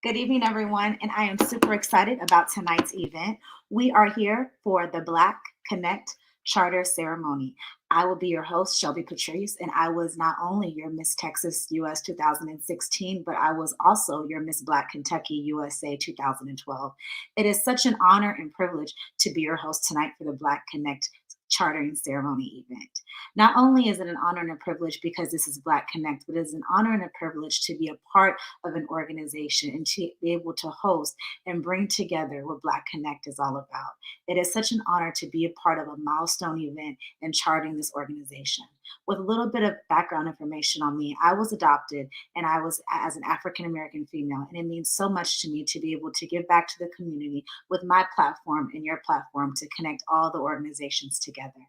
Good evening, everyone, and I am super excited about tonight's event. We are here for the Black Connect Charter Ceremony. I will be your host, Shelby Patrice, and I was not only your Miss Texas US 2016, but I was also your Miss Black Kentucky USA 2012. It is such an honor and privilege to be your host tonight for the Black Connect Chartering Ceremony event. Not only is it an honor and a privilege because this is Black Connect, but it is an honor and a privilege to be a part of an organization and to be able to host and bring together what Black Connect is all about. It is such an honor to be a part of a milestone event in charting this organization. With a little bit of background information on me, I was adopted and I was as an African American female, and it means so much to me to be able to give back to the community with my platform and your platform to connect all the organizations together.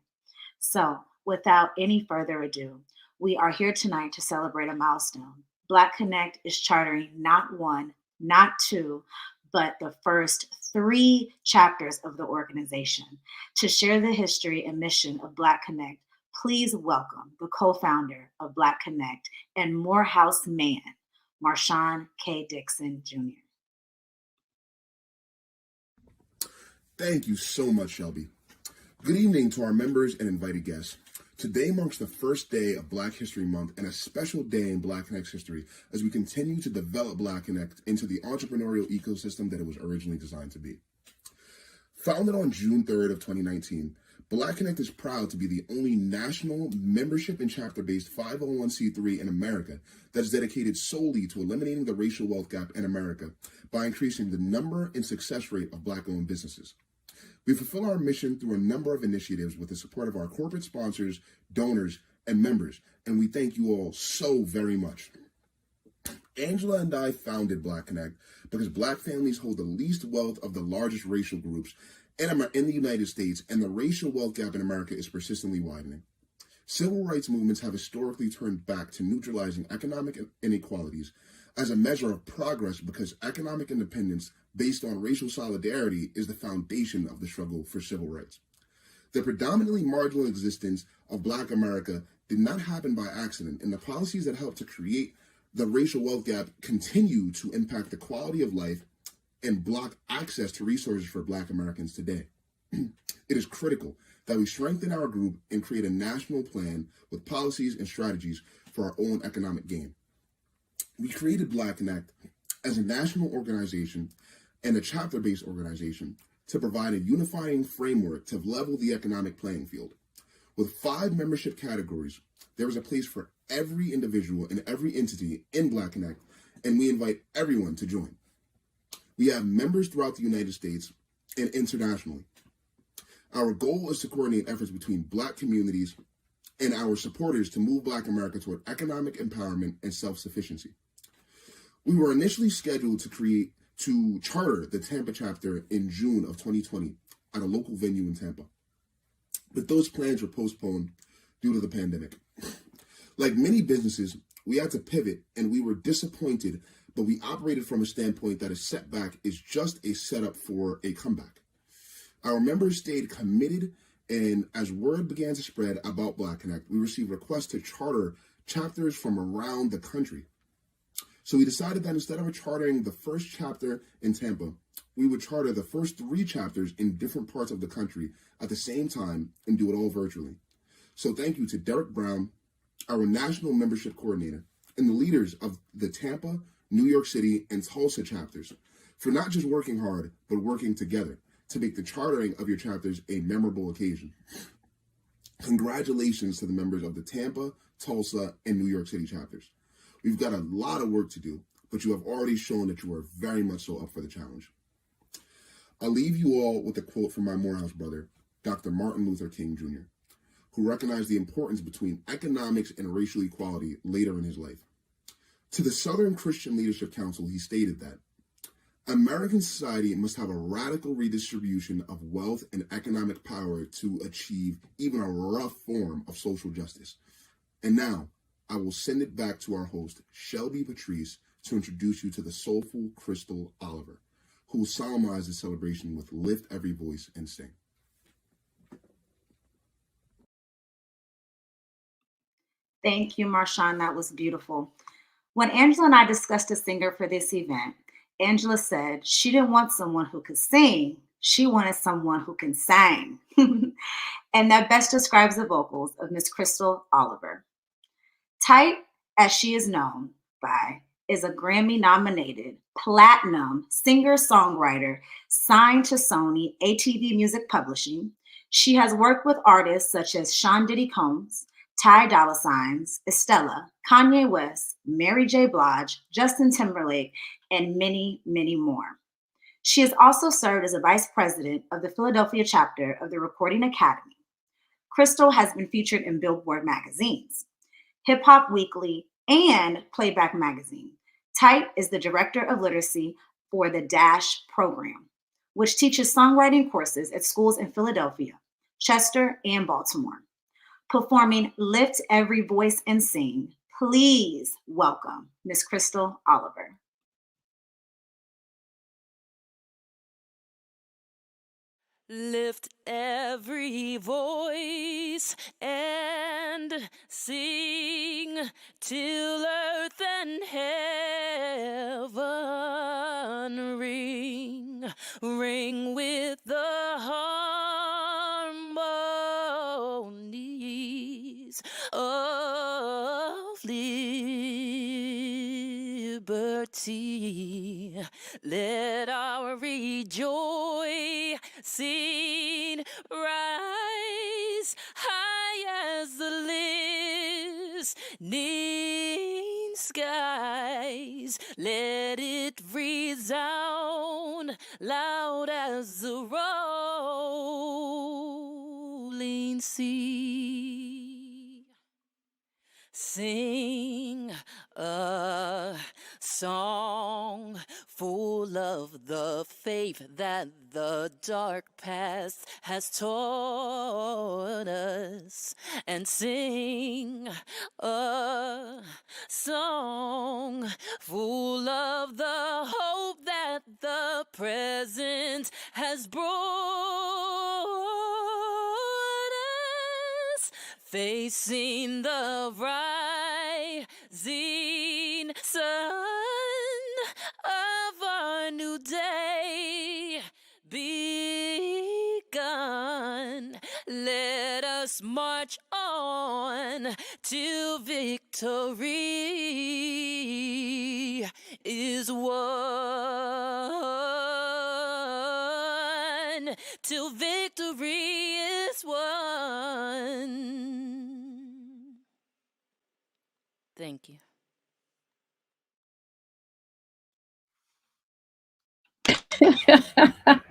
So, without any further ado, we are here tonight to celebrate a milestone. Black Connect is chartering not one, not two, but the first three chapters of the organization. To share the history and mission of Black Connect, please welcome the co-founder of Black Connect and Morehouse man, Marshawn K. Dixon Jr. Thank you so much, Shelby. Good evening to our members and invited guests. Today marks the first day of Black History Month and a special day in Black Connect's history as we continue to develop Black Connect into the entrepreneurial ecosystem that it was originally designed to be. Founded on June 3rd of 2019, Black Connect is proud to be the only national membership and chapter-based 501c3 in America that is dedicated solely to eliminating the racial wealth gap in America by increasing the number and success rate of Black-owned businesses. We fulfill our mission through a number of initiatives with the support of our corporate sponsors, donors, and members, and we thank you all so very much. Angela and I founded Black Connect because Black families hold the least wealth of the largest racial groups in the United States, and the racial wealth gap in America is persistently widening. Civil rights movements have historically turned back to neutralizing economic inequalities as a measure of progress because economic independence based on racial solidarity is the foundation of the struggle for civil rights. The predominantly marginal existence of Black America did not happen by accident, and the policies that helped to create the racial wealth gap continue to impact the quality of life and block access to resources for Black Americans today. It is critical that we strengthen our group and create a national plan with policies and strategies for our own economic gain. We created Black Connect as a national organization and a chapter-based organization to provide a unifying framework to level the economic playing field. With 5 membership categories, there is a place for every individual and every entity in Black Connect, and we invite everyone to join. We have members throughout the United States and internationally. Our goal is to coordinate efforts between Black communities and our supporters to move Black America toward economic empowerment and self-sufficiency. We were initially scheduled to charter the Tampa chapter in June of 2020 at a local venue in Tampa, but those plans were postponed due to the pandemic. Like many businesses, we had to pivot and we were disappointed, but we operated from a standpoint that a setback is just a setup for a comeback. Our members stayed committed, and as word began to spread about Black Connect, we received requests to charter chapters from around the country. So we decided that instead of chartering the first chapter in Tampa, we would charter the first 3 chapters in different parts of the country at the same time and do it all virtually. So thank you to Derek Brown, our national membership coordinator, and the leaders of the Tampa, New York City, and Tulsa chapters for not just working hard, but working together to make the chartering of your chapters a memorable occasion. Congratulations to the members of the Tampa, Tulsa, and New York City chapters. We've got a lot of work to do, but you have already shown that you are very much so up for the challenge. I'll leave you all with a quote from my Morehouse brother, Dr. Martin Luther King Jr., who recognized the importance between economics and racial equality later in his life. To the Southern Christian Leadership Council, he stated that American society must have a radical redistribution of wealth and economic power to achieve even a rough form of social justice. And now, I will send it back to our host, Shelby Patrice, to introduce you to the soulful Crystal Oliver, who will solemnize the celebration with Lift Every Voice and Sing. Thank you, Marshawn. That was beautiful. When Angela and I discussed a singer for this event, Angela said she didn't want someone who could sing. She wanted someone who can sing. And that best describes the vocals of Miss Crystal Oliver. Tight, as she is known by, is a Grammy-nominated platinum singer-songwriter signed to Sony ATV Music Publishing. She has worked with artists such as Sean Diddy Combs, Ty Dolla $igns, Estella, Kanye West, Mary J. Blige, Justin Timberlake, and many, many more. She has also served as a vice president of the Philadelphia chapter of the Recording Academy. Crystal has been featured in Billboard magazines, Hip Hop Weekly, and Playback Magazine. Tight is the director of literacy for the DASH program, which teaches songwriting courses at schools in Philadelphia, Chester, and Baltimore. Performing Lift Every Voice and Sing, please welcome Miss Crystal Oliver. Lift every voice and sing till earth and heaven ring, ring with the harmonies of liberty. Let our rejoicing rise high as the listening skies. Let it resound loud as the rolling sea. Sing a song full of the faith that the dark past has taught us, and sing a song full of the hope that the present has brought us, facing the rising sun of our new day begun. Let us march on till victory is won, till victory is won. Thank you. That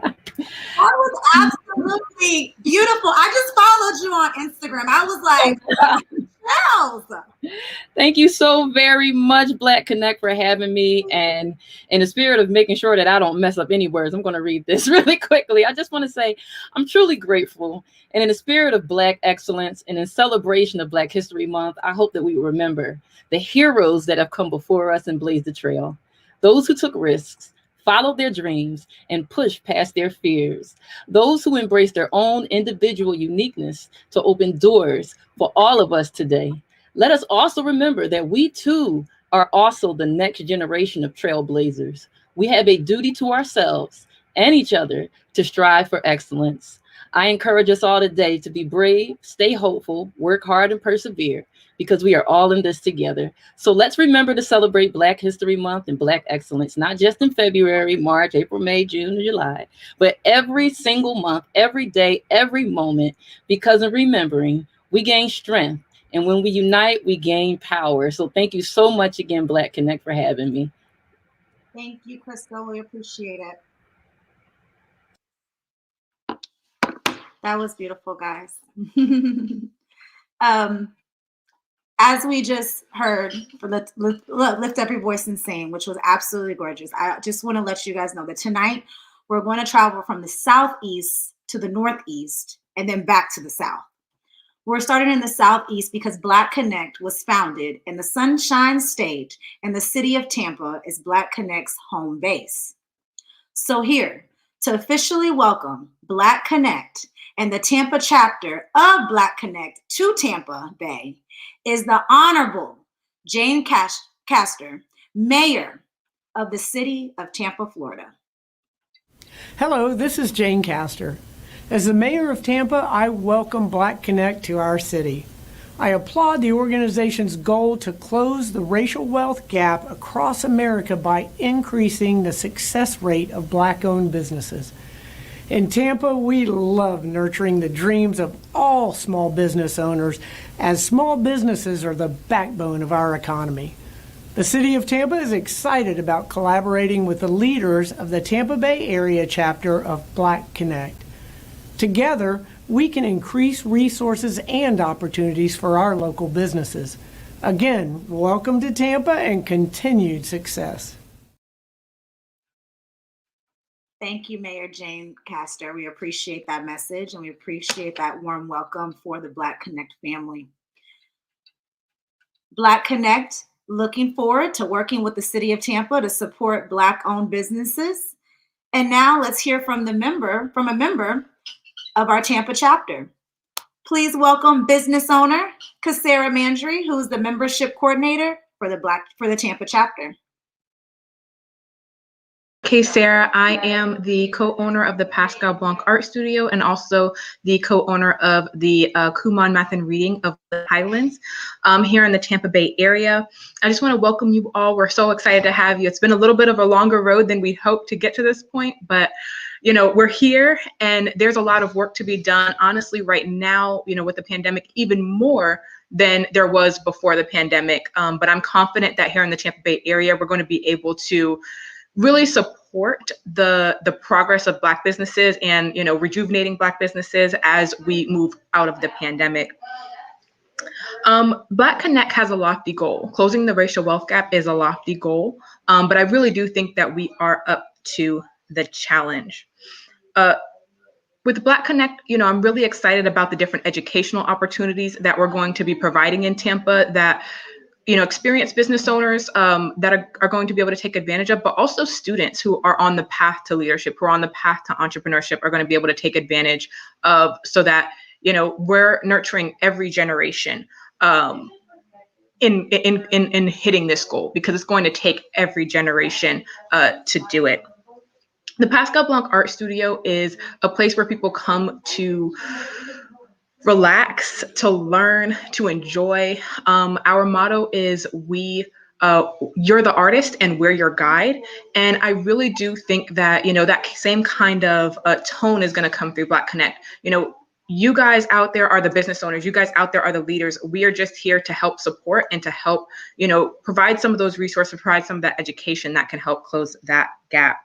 was absolutely beautiful. I just followed you on Instagram. I was like, Charles. Thank you so very much, Black Connect, for having me. And in the spirit of making sure that I don't mess up any words, I'm going to read this really quickly. I just want to say I'm truly grateful. And in the spirit of Black excellence and in celebration of Black History Month, I hope that we remember the heroes that have come before us and blazed the trail. Those who took risks, followed their dreams, and pushed past their fears. Those who embraced their own individual uniqueness to open doors for all of us today. Let us also remember that we too are also the next generation of trailblazers. We have a duty to ourselves and each other to strive for excellence. I encourage us all today to be brave, stay hopeful, work hard, and persevere, because we are all in this together. So let's remember to celebrate Black History Month and Black excellence, not just in February, March, April, May, June, or July, but every single month, every day, every moment, because in remembering, we gain strength. And when we unite, we gain power. So thank you so much again, Black Connect, for having me. Thank you, Crystal. We appreciate it. That was beautiful, guys. As we just heard for Lift Every Voice and Sing, which was absolutely gorgeous. I just want to let you guys know that tonight we're going to travel from the southeast to the northeast and then back to the south. We're starting in the southeast because Black Connect was founded in the Sunshine State, and the city of Tampa is Black Connect's home base. So here, to officially welcome Black Connect and the Tampa chapter of Black Connect to Tampa Bay is the Honorable Jane Castor, Mayor of the city of Tampa, Florida. Hello, this is Jane Castor. As the mayor of Tampa, I welcome Black Connect to our city. I applaud the organization's goal to close the racial wealth gap across America by increasing the success rate of Black-owned businesses. In Tampa, we love nurturing the dreams of all small business owners, as small businesses are the backbone of our economy. The City of Tampa is excited about collaborating with the leaders of the Tampa Bay area chapter of Black Connect. Together, we can increase resources and opportunities for our local businesses. Again, welcome to Tampa and continued success. Thank you, Mayor Jane Castor. We appreciate that message and we appreciate that warm welcome for the Black Connect family. Black Connect, looking forward to working with the City of Tampa to support Black-owned businesses. And now let's hear from a member of our Tampa chapter. Please welcome business owner Kasara Mandry, who is the membership coordinator for the Tampa chapter. Okay, Sarah, I am the co-owner of the Pascal Blanc Art Studio and also the co-owner of the Kumon Math and Reading of the Highlands here in the Tampa Bay area. I just want to welcome you all. We're so excited to have you. It's been a little bit of a longer road than we hoped to get to this point, but you know, we're here and there's a lot of work to be done. Honestly, right now, you know, with the pandemic, even more than there was before the pandemic. But I'm confident that here in the Tampa Bay area, we're going to be able to really support the progress of Black businesses and, you know, rejuvenating Black businesses as we move out of the pandemic. Black Connect has a lofty goal. Closing the racial wealth gap is a lofty goal, but I really do think that we are up to the challenge. With Black Connect, you know, I'm really excited about the different educational opportunities that we're going to be providing in Tampa that, you know, experienced business owners that are going to be able to take advantage of, but also students who are on the path to leadership, who are on the path to entrepreneurship are going to be able to take advantage of, so that, you know, we're nurturing every generation in hitting this goal, because it's going to take every generation to do it. The Pascal Blanc Art Studio is a place where people come to relax, to learn, to enjoy. Our motto is you're the artist and we're your guide. And I really do think that, you know, that same kind of tone is going to come through Black Connect. You know, you guys out there are the business owners. You guys out there are the leaders. We are just here to help support and to help, you know, provide some of those resources, provide some of that education that can help close that gap.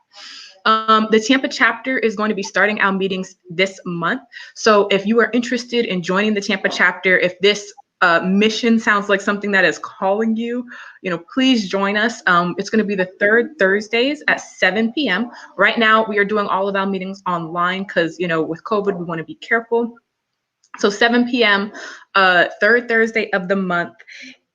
The Tampa chapter is going to be starting our meetings this month. So if you are interested in joining the Tampa chapter, if this mission sounds like something that is calling you, you know, please join us. It's going to be the third Thursdays at 7 p.m. Right now, we are doing all of our meetings online because, you know, with COVID, we want to be careful. So 7 p.m., third Thursday of the month.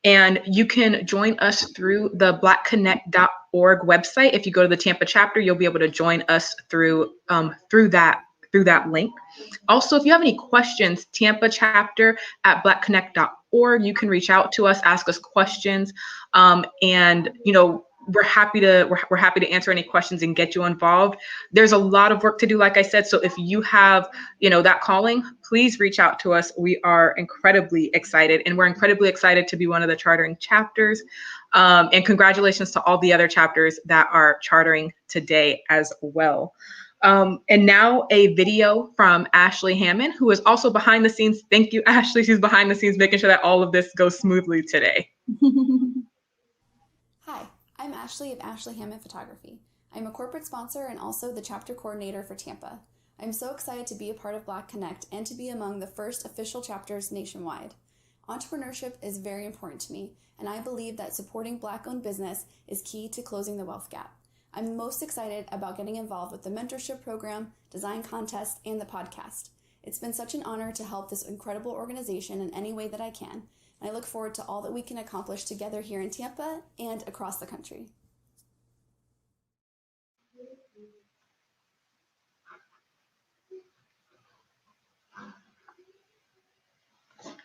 And you can join us through the blackconnect.org website. If you go to the Tampa chapter, you'll be able to join us through that link. Also, if you have any questions, Tampa chapter at blackconnect.org, you can reach out to us, ask us questions, and you know, we're happy to answer any questions and get you involved. There's a lot of work to do, like I said. So if you have, you know, that calling, please reach out to us. We are incredibly excited, and we're incredibly excited to be one of the chartering chapters. And congratulations to all the other chapters that are chartering today as well. And now a video from Ashley Hammond, who is also behind the scenes. Thank you, Ashley. She's behind the scenes, making sure that all of this goes smoothly today. Hi, I'm Ashley of Ashley Hammond Photography. I'm a corporate sponsor and also the chapter coordinator for Tampa. I'm so excited to be a part of Black Connect and to be among the first official chapters nationwide. Entrepreneurship is very important to me, and I believe that supporting Black-owned business is key to closing the wealth gap. I'm most excited about getting involved with the mentorship program, design contest, and the podcast. It's been such an honor to help this incredible organization in any way that I can. I look forward to all that we can accomplish together here in Tampa and across the country.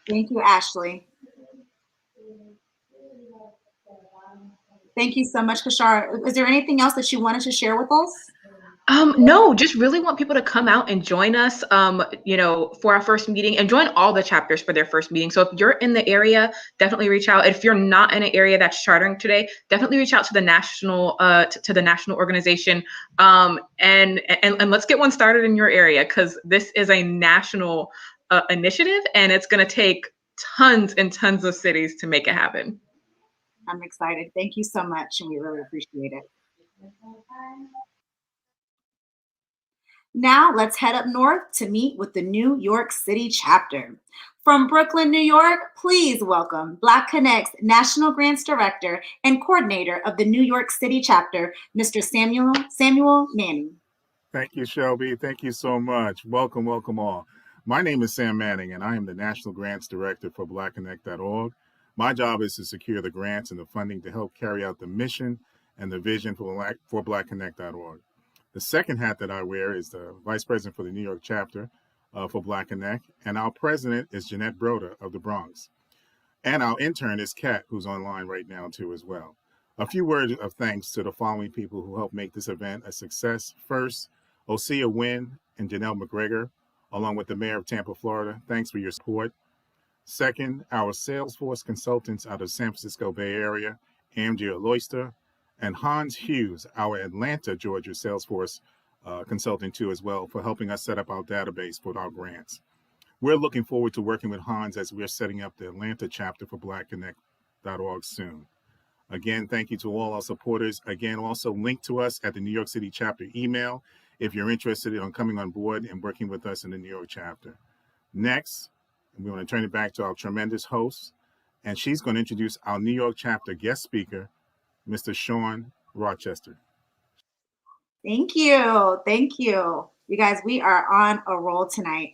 Thank you, Ashley. Thank you so much, Kashara. Is there anything else that you wanted to share with us? No, just really want people to come out and join us, for our first meeting and join all the chapters for their first meeting. So if you're in the area, definitely reach out. If you're not in an area that's chartering today, definitely reach out to the national, to the national organization, and let's get one started in your area, because this is a national initiative, and it's going to take tons and tons of cities to make it happen. I'm excited. Thank you so much, and we really appreciate it. Now let's head up north to meet with the New York City chapter. From Brooklyn, New York, please welcome Black Connect's National Grants Director and Coordinator of the New York City chapter, Mr. Samuel Manning. Thank you, Shelby. Thank you so much. Welcome, welcome all. My name is Sam Manning, and I am the National Grants Director for BlackConnect.org. My job is to secure the grants and the funding to help carry out the mission and the vision for BlackConnect.org. The second hat that I wear is the Vice President for the New York chapter for Black Connect, and our president is Jeanette Broder of the Bronx. And our intern is Kat, who's online right now too as well. A few words of thanks to the following people who helped make this event a success. First, Osea Wynn and Janelle McGregor, along with the Mayor of Tampa, Florida. Thanks for your support. Second, our Salesforce consultants out of San Francisco Bay Area, Amgia Loister, and Hans Hughes, our Atlanta, Georgia Salesforce consultant too as well, for helping us set up our database for our grants. We're looking forward to working with Hans as we're setting up the Atlanta chapter for BlackConnect.org soon. Again, thank you to all our supporters. Again, also link to us at the New York City chapter email if you're interested in coming on board and working with us in the New York chapter. Next, we want to turn it back to our tremendous host, and she's going to introduce our New York chapter guest speaker, Mr. Sean Rochester. Thank you. Thank you. You guys, we are on a roll tonight.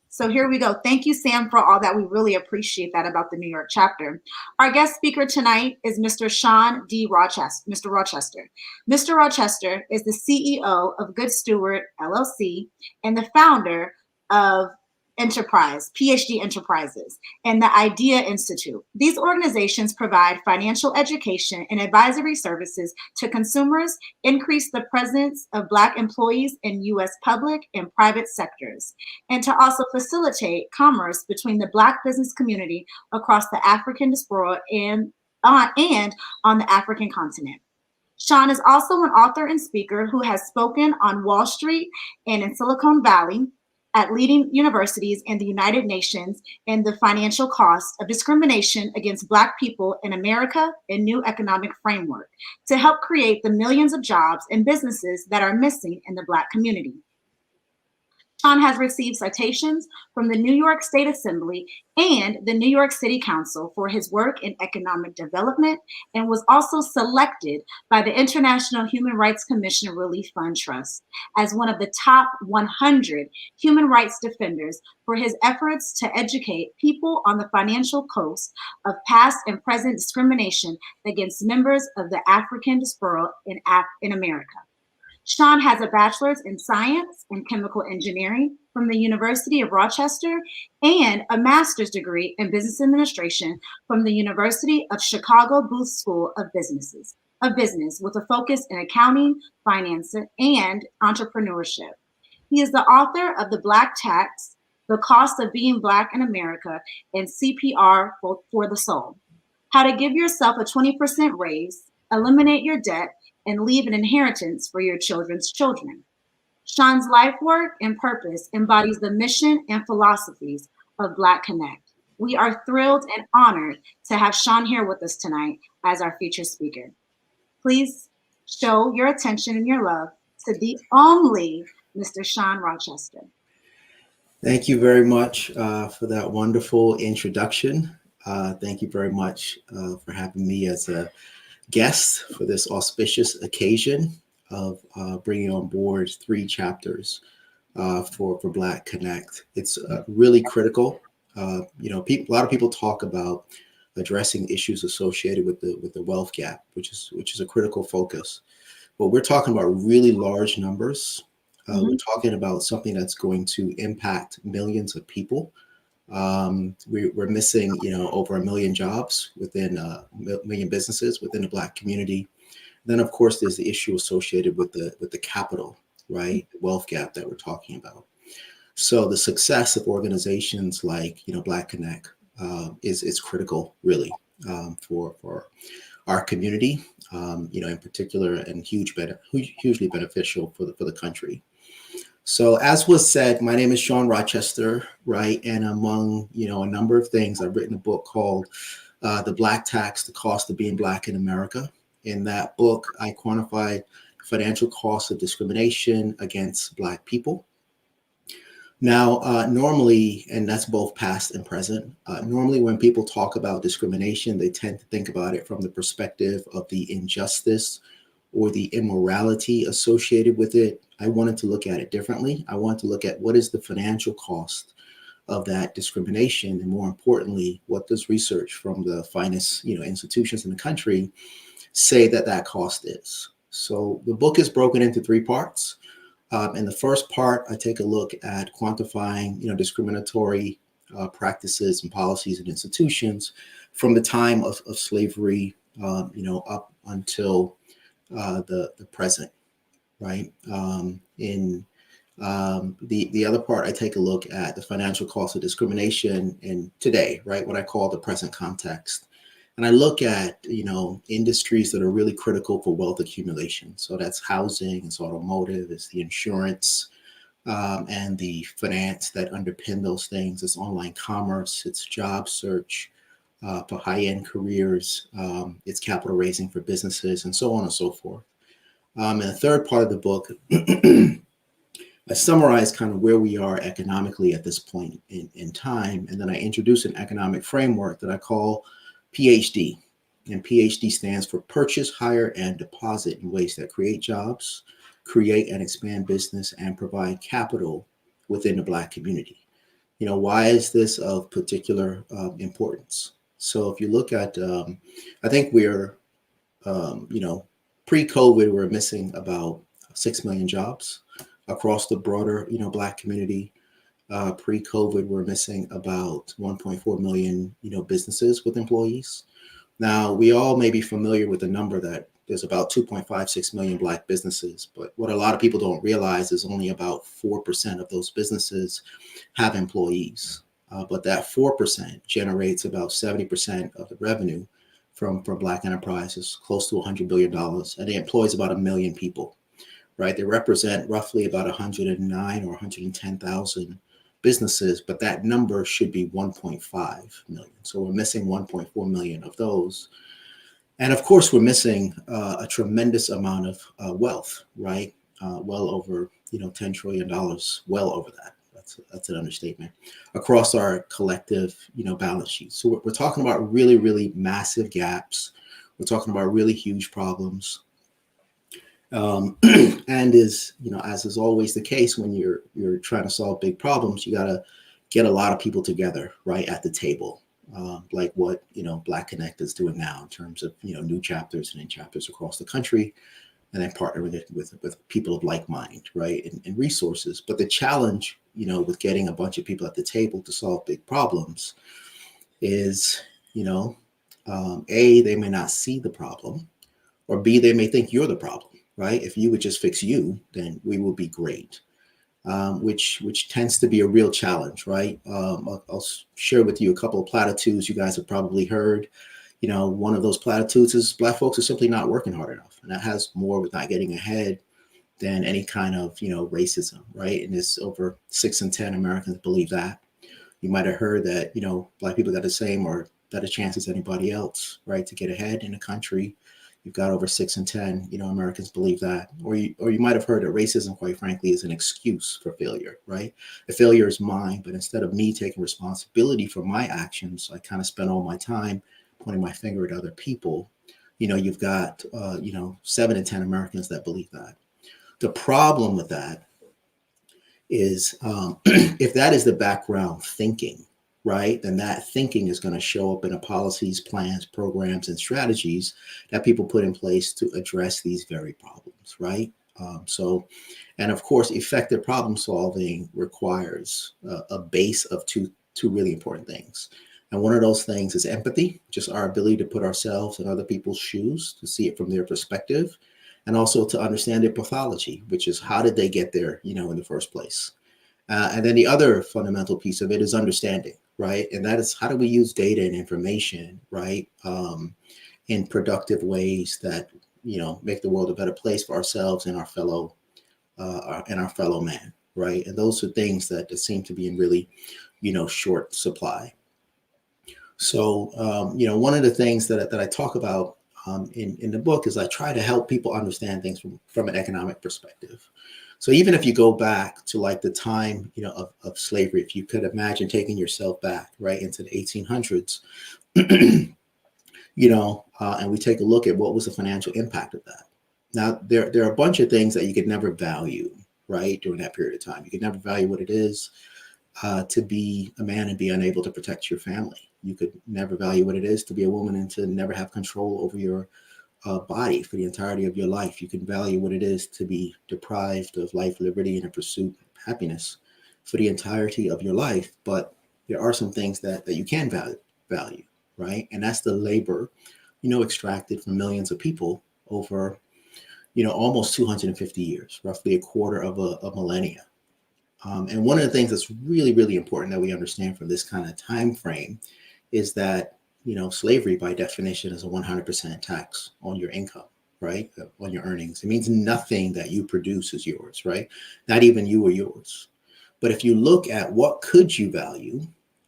So here we go. Thank you, Sam, for all that. We really appreciate that about the New York chapter. Our guest speaker tonight is Mr. Sean D. Rochester. Mr. Rochester. Mr. Rochester is the CEO of Good Steward, LLC, and the founder of PhD Enterprises, and the IDEA Institute. These organizations provide financial education and advisory services to consumers, increase the presence of Black employees in U.S. public and private sectors, and to also facilitate commerce between the Black business community across the African diaspora and on the African continent. Sean is also an author and speaker who has spoken on Wall Street and in Silicon Valley, at leading universities in the United Nations, and the financial cost of discrimination against Black people in America and new economic framework to help create the millions of jobs and businesses that are missing in the Black community. Sean has received citations from the New York State Assembly and the New York City Council for his work in economic development, and was also selected by the International Human Rights Commission Relief Fund Trust as one of the top 100 human rights defenders for his efforts to educate people on the financial cost of past and present discrimination against members of the African diaspora in America. Sean has a bachelor's in science and chemical engineering from the University of Rochester and a master's degree in business administration from the University of Chicago Booth School of Business with a focus in accounting, finance, and entrepreneurship. He is the author of The Black Tax, The Cost of Being Black in America, and CPR for the Soul. How to Give Yourself a 20% Raise, Eliminate Your Debt, and Leave an Inheritance for Your Children's Children. Sean's life work and purpose embodies the mission and philosophies of Black Connect. We are thrilled and honored to have Sean here with us tonight as our featured speaker. Please show your attention and your love to the only Mr. Sean Rochester. Thank you very much for that wonderful introduction. Thank you very much for having me as a guest for this auspicious occasion of bringing on board 3 chapters for Black Connect. It's really critical. A lot of people talk about addressing issues associated with the wealth gap, which is a critical focus. But we're talking about really large numbers. We're talking about something that's going to impact millions of people We're missing, over 1 million jobs within 1 million businesses within the Black community. Then, of course, there's the issue associated with the capital, right? The wealth gap that we're talking about. So the success of organizations like, Black Connect is critical, really, for our community, in particular, and hugely beneficial for the country. So as was said, my name is Sean Rochester, right? And among, a number of things, I've written a book called The Black Tax, The Cost of Being Black in America. In that book, I quantified financial costs of discrimination against Black people. Now, normally, and that's both past and present, normally when people talk about discrimination, they tend to think about it from the perspective of the injustice or the immorality associated with it. I wanted to look at it differently. I wanted to look at what is the financial cost of that discrimination, and more importantly, what does research from the finest, institutions in the country say that cost is. So the book is broken into 3 parts. In the first part, I take a look at quantifying, discriminatory practices and policies and institutions from the time of slavery, up until the present, right? In the other part, I take a look at the financial cost of discrimination in today, right? What I call the present context. And I look at, industries that are really critical for wealth accumulation. So that's housing, it's automotive, it's the insurance, and the finance that underpin those things. It's online commerce, it's job search for high-end careers, it's capital raising for businesses, and so on and so forth. And the third part of the book, I summarize kind of where we are economically at this point in time. And then I introduce an economic framework that I call PhD. And PhD stands for Purchase, Hire, and Deposit in ways that create jobs, create and expand business, and provide capital within the Black community. Why is this of particular importance? So if you look at, I think we're, pre-COVID, we're missing about 6 million jobs across the broader, Black community. Pre-COVID, we're missing about 1.4 million, businesses with employees. Now, we all may be familiar with the number that there's about 2.56 million Black businesses, but what a lot of people don't realize is only about 4% of those businesses have employees. But that 4% generates about 70% of the revenue from Black enterprises, close to $100 billion, and it employs about 1 million people, right? They represent roughly about 109 or 110,000 businesses, but that number should be 1.5 million. So we're missing 1.4 million of those. And of course, we're missing a tremendous amount of wealth, right? Well over, $10 trillion, well over that. That's an understatement across our collective, balance sheet. So we're talking about really, really massive gaps. We're talking about really huge problems. And as is always the case when you're trying to solve big problems, you got to get a lot of people together, right, at the table, like what Black Connect is doing now in terms of new chapters and in chapters across the country, and then partnering with people of like mind, right, and resources. But the challenge, with getting a bunch of people at the table to solve big problems is, A, they may not see the problem, or B, they may think you're the problem, right? If you would just fix you, then we will be great, which tends to be a real challenge, right? I'll share with you a couple of platitudes you guys have probably heard. One of those platitudes is Black folks are simply not working hard enough. And that has more with not getting ahead than any kind of, racism, right? And it's over 6 in 10 Americans believe that. You might have heard that, Black people got the same or better chance as anybody else, right, to get ahead in the country. You've got over 6 in 10, Americans believe that. Or you might have heard that racism, quite frankly, is an excuse for failure, right? The failure is mine, but instead of me taking responsibility for my actions, I kind of spend all my time pointing my finger at other people. You've got, 7 in 10 Americans that believe that. The problem with that is if that is the background thinking, right, then that thinking is going to show up in the policies, plans, programs, and strategies that people put in place to address these very problems, right? And of course, effective problem solving requires a base of two two really important things. And one of those things is empathy, just our ability to put ourselves in other people's shoes, to see it from their perspective, and also to understand their pathology, which is how did they get there, in the first place. And then the other fundamental piece of it is understanding, right? And that is how do we use data and information, right, in productive ways that make the world a better place for ourselves and our fellow man, right? And those are things that seem to be in really, short supply. So, one of the things that I talk about in the book is I try to help people understand things from an economic perspective. So even if you go back to like the time, of slavery, if you could imagine taking yourself back right into the 1800s, and we take a look at what was the financial impact of that. Now, there are a bunch of things that you could never value, right, during that period of time. You could never value what it is to be a man and be unable to protect your family. You could never value what it is to be a woman and to never have control over your body for the entirety of your life. You can value what it is to be deprived of life, liberty, and a pursuit of happiness for the entirety of your life. But there are some things that you can value, right? And that's the labor, extracted from millions of people over, almost 250 years, roughly a quarter of a millennia. And one of the things that's really, really important that we understand from this kind of time frame is that, slavery by definition is a 100% tax on your income, right? On your earnings. It means nothing that you produce is yours, right? Not even you or yours. But if you look at what could you value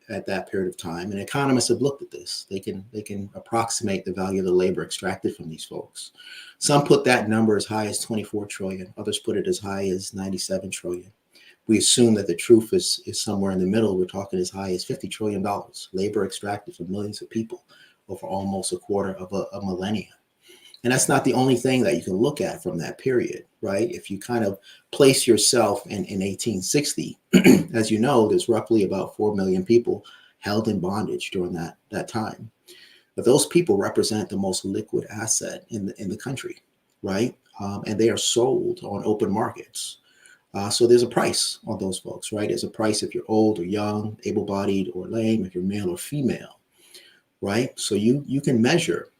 at that period of time, and economists have looked at this, they can approximate the value of the labor extracted from these folks. Some put that number as high as 24 trillion. Others put it as high as 97 trillion. We assume that the truth is somewhere in the middle. We're talking as high as $50 trillion, labor extracted from millions of people over almost a quarter of a millennia. And that's not the only thing that you can look at from that period, right? If you kind of place yourself in 1860, as you know, there's roughly about 4 million people held in bondage during that time. But those people represent the most liquid asset in the country, right? And they are sold on open markets. So there's a price on those folks, right? There's a price if you're old or young, able-bodied or lame, if you're male or female, right? So you can measure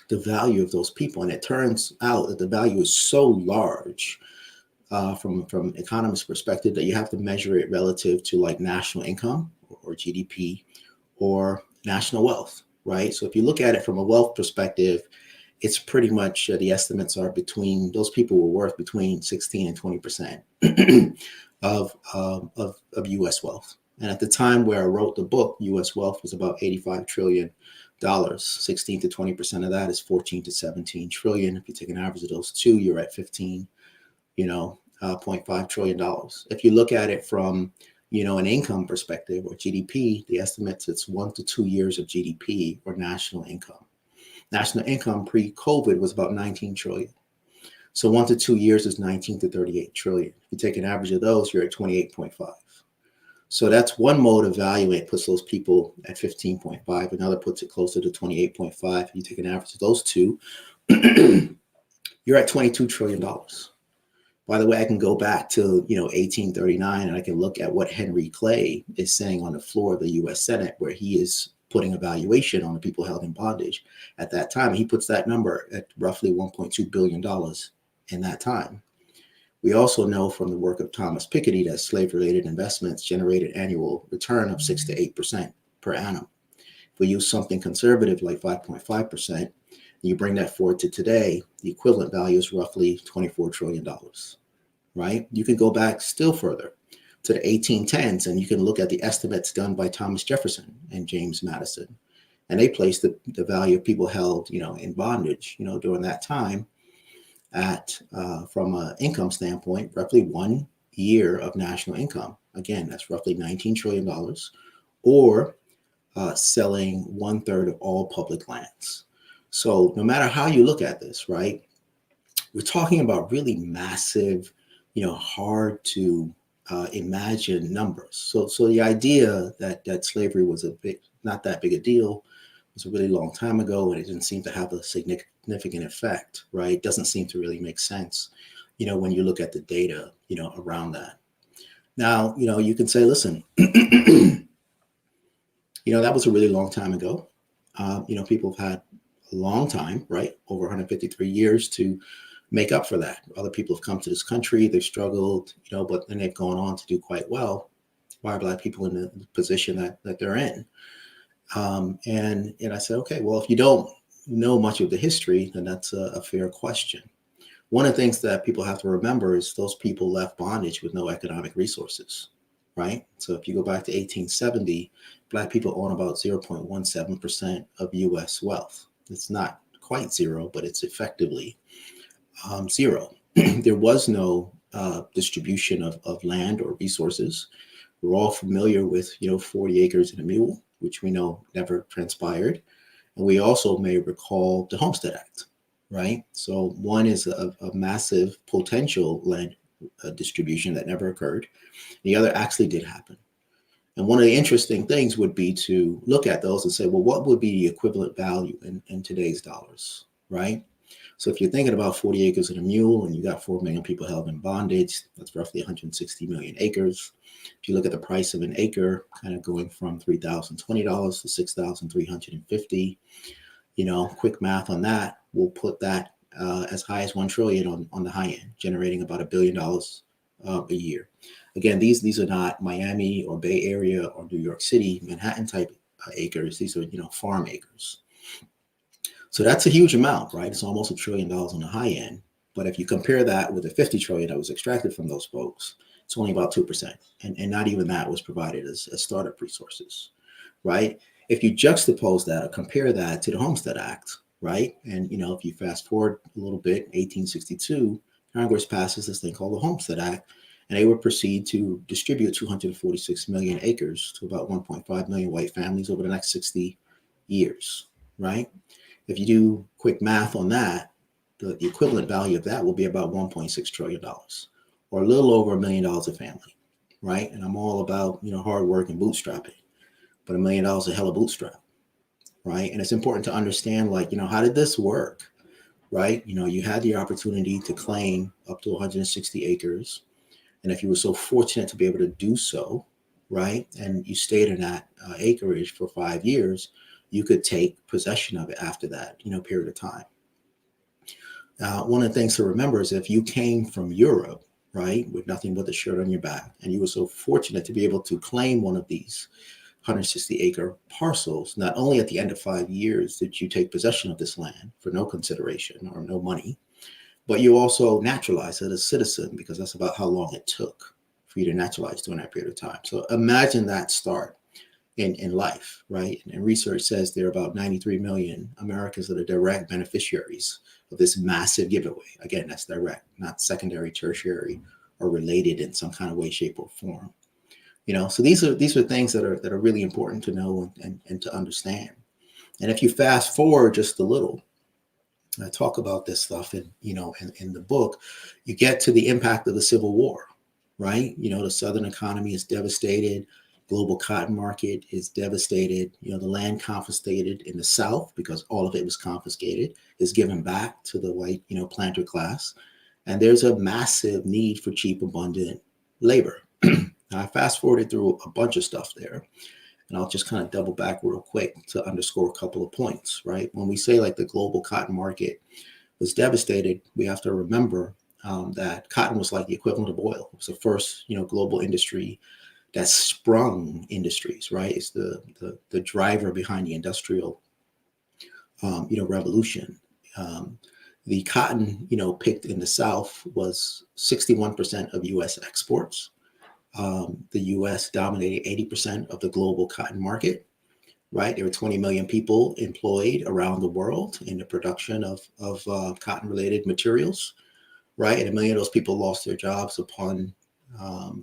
the value of those people. And it turns out that the value is so large from economists' perspective that you have to measure it relative to like national income or GDP or national wealth, right? So if you look at it from a wealth perspective, it's pretty much the estimates are between those people were worth between 16 and 20% of U.S. wealth. And at the time where I wrote the book, U.S. wealth was about $85 trillion. 16 to 20% of that is 14 to 17 trillion. If you take an average of those two, you're at 15, $0.5 trillion. If you look at it from, an income perspective or GDP, the estimates it's 1 to 2 years of GDP or national income. National income pre-COVID was about 19 trillion. So 1 to 2 years is 19 to 38 trillion. If you take an average of those, you're at 28.5. So that's one mode of valuing it, puts those people at 15.5. Another puts it closer to 28.5. You take an average of those two, you're at $22 trillion. By the way, I can go back to 1839 and I can look at what Henry Clay is saying on the floor of the U.S. Senate, where he is putting a valuation on the people held in bondage at that time. He puts that number at roughly $1.2 billion in that time. We also know from the work of Thomas Piketty that slave-related investments generated annual return of 6 to 8% per annum. If we use something conservative like 5.5%, you bring that forward to today, the equivalent value is roughly $24 trillion, right? You can go back still further to the 1810s, and you can look at the estimates done by Thomas Jefferson and James Madison. And they placed the value of people held, in bondage, during that time at, from an income standpoint, roughly 1 year of national income. Again, that's roughly $19 trillion, or selling 1/3 of all public lands. So no matter how you look at this, right, we're talking about really massive, hard to imagine numbers. So the idea that slavery was not that big a deal was a really long time ago, and it didn't seem to have a significant effect, right? Doesn't seem to really make sense, when you look at the data, around that. Now, you can say, listen, That was a really long time ago. People have had a long time, right? Over 153 years to make up for that. Other people have come to this country, they've struggled, but then they've gone on to do quite well. Why are Black people in the position that they're in? And I said, okay, well, if you don't know much of the history, then that's a fair question. One of the things that people have to remember is those people left bondage with no economic resources, right? So if you go back to 1870, Black people own about 0.17% of US wealth. It's not quite zero, but it's effectively zero. There was no distribution of land or resources. We're all familiar with, 40 acres and a mule, which we know never transpired. And we also may recall the Homestead Act, right? So one is a massive potential land distribution that never occurred. The other actually did happen. And one of the interesting things would be to look at those and say, well, what would be the equivalent value in today's dollars, right? So if you're thinking about 40 acres and a mule and you got 4 million people held in bondage, that's roughly 160 million acres. If you look at the price of an acre, kind of going from $3,020 to $6,350, quick math on that, we'll put that as high as 1 trillion on the high end, generating about $1 billion a year. Again, these are not Miami or Bay Area or New York City, Manhattan type acres. These are, farm acres. So that's a huge amount, right? It's almost $1 trillion on the high end. But if you compare that with the 50 trillion that was extracted from those folks, it's only about 2%. And not even that was provided as startup resources, right? If you juxtapose that or compare that to the Homestead Act, right? And, if you fast forward a little bit, 1862, Congress passes this thing called the Homestead Act, and they would proceed to distribute 246 million acres to about 1.5 million white families over the next 60 years, right? If you do quick math on that, the equivalent value of that will be about $1.6 trillion, or a little over $1 million a family, right? And I'm all about, hard work and bootstrapping, but $1 million is a hell of a bootstrap, right? And it's important to understand, how did this work, right? You had the opportunity to claim up to 160 acres. And if you were so fortunate to be able to do so, right, and you stayed in that acreage for 5 years, you could take possession of it after that, period of time. One of the things to remember is if you came from Europe, right, with nothing but the shirt on your back, and you were so fortunate to be able to claim one of these 160-acre parcels, not only at the end of 5 years did you take possession of this land for no consideration or no money, but you also naturalized as a citizen, because that's about how long it took for you to naturalize during that period of time. So imagine that start in life, right? And research says there are about 93 million Americans that are direct beneficiaries of this massive giveaway. Again, that's direct, not secondary, tertiary, or related in some kind of way, shape, or form. So these are things that are really important to know and to understand. And if you fast forward just a little, I talk about this stuff in the book, you get to the impact of the Civil War, right? The Southern economy is devastated. Global cotton market is devastated. The land confiscated in the South, because all of it was confiscated, is given back to the white, planter class. And there's a massive need for cheap, abundant labor. Now, I fast forwarded through a bunch of stuff there, and I'll just kind of double back real quick to underscore a couple of points, right? When we say the global cotton market was devastated, we have to remember that cotton was like the equivalent of oil. It was the first, global industry that sprung industries, right? It's the driver behind the industrial, revolution. The cotton, picked in the South was 61% of U.S. exports. The U.S. dominated 80% of the global cotton market, right? There were 20 million people employed around the world in the production of cotton-related materials, right? And 1 million of those people lost their jobs upon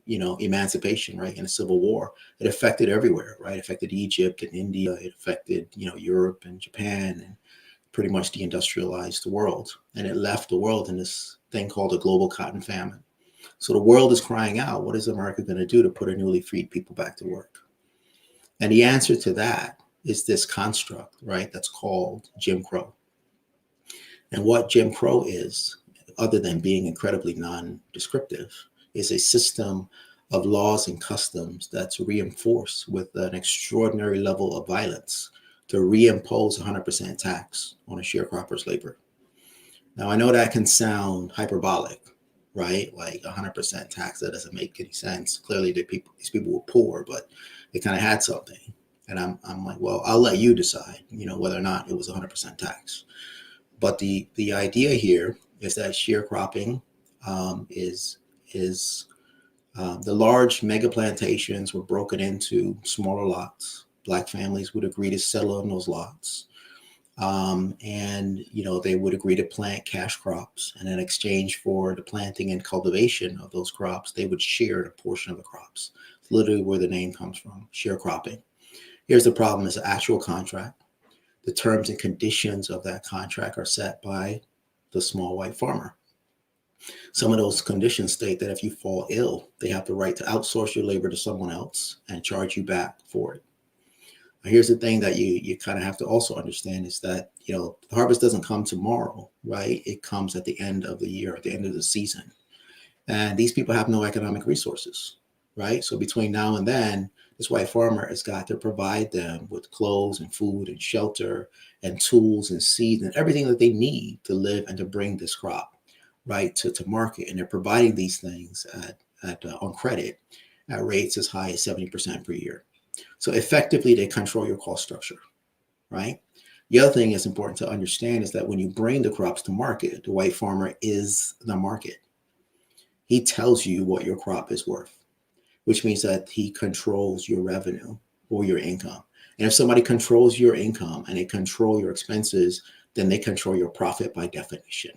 emancipation, right? In the Civil War. It affected everywhere, right? It affected Egypt and India. It affected, Europe and Japan, and pretty much deindustrialized the world. And it left the world in this thing called a global cotton famine. So the world is crying out, what is America going to do to put our newly freed people back to work? And the answer to that is this construct, right? That's called Jim Crow. And what Jim Crow is, other than being incredibly non-descriptive, is a system of laws and customs that's reinforced with an extraordinary level of violence to reimpose 100% tax on a sharecropper's labor. Now, I know that can sound hyperbolic, right? Like 100% tax, that doesn't make any sense. Clearly, these people were poor, but they kind of had something. And I'm like, well, I'll let you decide, whether or not it was 100% tax. But the idea here is that sharecropping is the large mega plantations were broken into smaller lots. Black families would agree to settle on those lots. And they would agree to plant cash crops, and in exchange for the planting and cultivation of those crops, they would share a portion of the crops. It's literally where the name comes from, sharecropping. Here's the problem: is an actual contract. The terms and conditions of that contract are set by the small white farmer. Some of those conditions state that if you fall ill, they have the right to outsource your labor to someone else and charge you back for it. Here's the thing that you kind of have to also understand is that, the harvest doesn't come tomorrow, right? It comes at the end of the year, at the end of the season. And these people have no economic resources, right? So between now and then, this white farmer has got to provide them with clothes and food and shelter and tools and seeds and everything that they need to live and to bring this crop, right, to market. And they're providing these things on credit at rates as high as 70% per year. So effectively, they control your cost structure, right? The other thing that's important to understand is that when you bring the crops to market, the white farmer is the market. He tells you what your crop is worth, which means that he controls your revenue or your income. And if somebody controls your income and they control your expenses, then they control your profit by definition,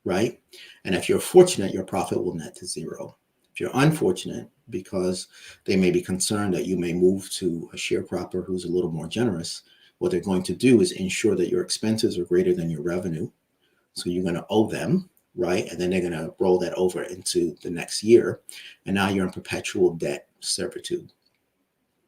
right? And if you're fortunate, your profit will net to zero. If you're unfortunate, because they may be concerned that you may move to a sharecropper who's a little more generous, what they're going to do is ensure that your expenses are greater than your revenue. So you're going to owe them, right? And then they're going to roll that over into the next year. And now you're in perpetual debt servitude,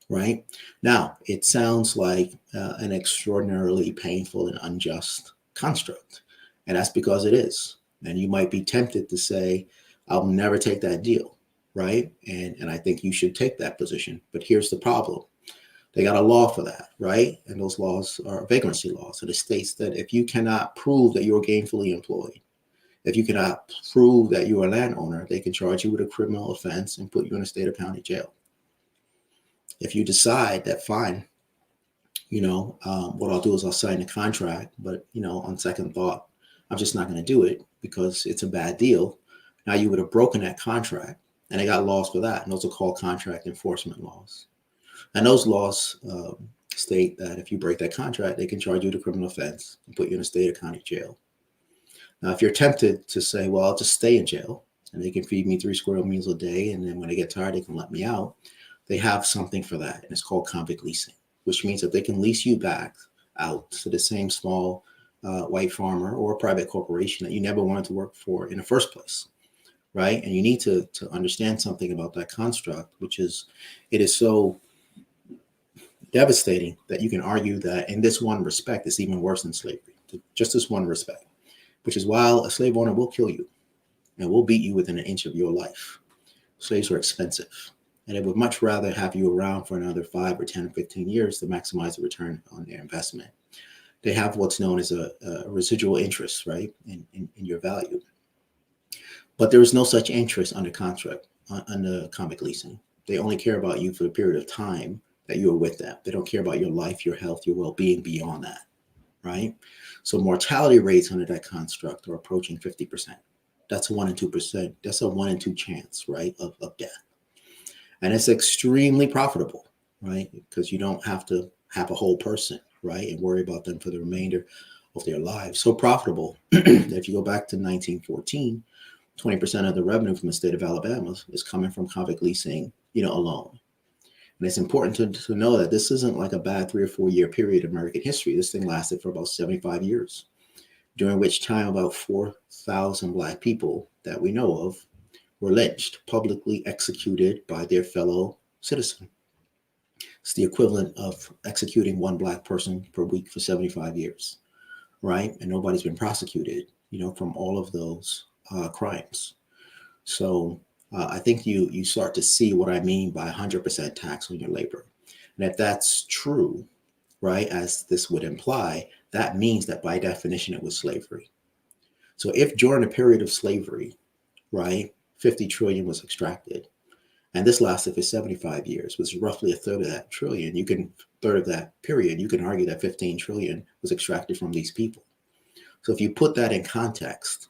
right? Now, it sounds like an extraordinarily painful and unjust construct. And that's because it is. And you might be tempted to say, I'll never take that deal. Right. And I think you should take that position. But here's the problem. They got a law for that. Right. And those laws are vagrancy laws. So it states that if you cannot prove that you're gainfully employed, if you cannot prove that you're a landowner, they can charge you with a criminal offense and put you in a state or county jail. If you decide that, fine, what I'll do is I'll sign a contract. But, on second thought, I'm just not going to do it because it's a bad deal. Now you would have broken that contract. And they got laws for that. And those are called contract enforcement laws. And those laws state that if you break that contract, they can charge you with a criminal offense and put you in a state or county jail. Now, if you're tempted to say, well, I'll just stay in jail and they can feed me 3 square meals a day, and then when they get tired, they can let me out, they have something for that. And it's called convict leasing, which means that they can lease you back out to the same small white farmer or private corporation that you never wanted to work for in the first place. Right. And you need to understand something about that construct, which is it is so devastating that you can argue that in this one respect, it's even worse than slavery, just this one respect, which is while a slave owner will kill you and will beat you within an inch of your life. Slaves are expensive and they would much rather have you around for another 5 or 10 or 15 years to maximize the return on their investment. They have what's known as a residual interest, right, in your value. But there is no such interest under contract, under convict leasing. They only care about you for the period of time that you are with them. They don't care about your life, your health, your well-being beyond that, right? So mortality rates under that construct are approaching 50%. That's 1 in 2%. That's a 1 in 2 chance, right, of death. And it's extremely profitable, right? Because you don't have to have a whole person, right, and worry about them for the remainder of their lives. So profitable that if you go back to 1914, 20% of the revenue from the state of Alabama is coming from convict leasing, alone. And it's important to know that this isn't like a bad 3 or 4 year period of American history. This thing lasted for about 75 years, during which time about 4,000 Black people that we know of were lynched, publicly executed by their fellow citizen. It's the equivalent of executing 1 Black person per week for 75 years, right? And nobody's been prosecuted, from all of those crimes. So I think you start to see what I mean by 100% tax on your labor. And if that's true, right, as this would imply, that means that by definition it was slavery. So if during a period of slavery, right, 50 trillion was extracted, and this lasted for 75 years, which is roughly a third of that trillion, third of that period, you can argue that 15 trillion was extracted from these people. So if you put that in context,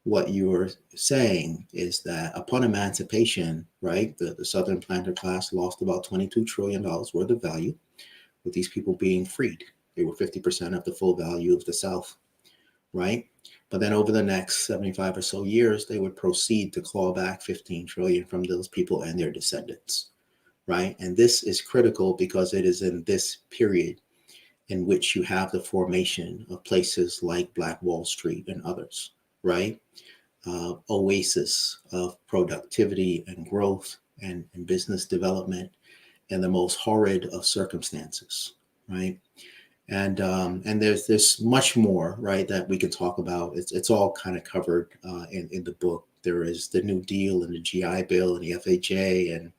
what you're saying is that upon emancipation, right, the Southern planter class lost about $22 trillion worth of value, with these people being freed. They were 50% of the full value of the South, right? But then over the next 75 or so years, they would proceed to claw back 15 trillion from those people and their descendants, right? And this is critical because it is in this period in which you have the formation of places like Black Wall Street and others, right? Oasis of productivity and growth and business development in the most horrid of circumstances, right? And there's much more, right, that we can talk about. It's all kind of covered in the book. There is the New Deal and the GI Bill and the FHA, and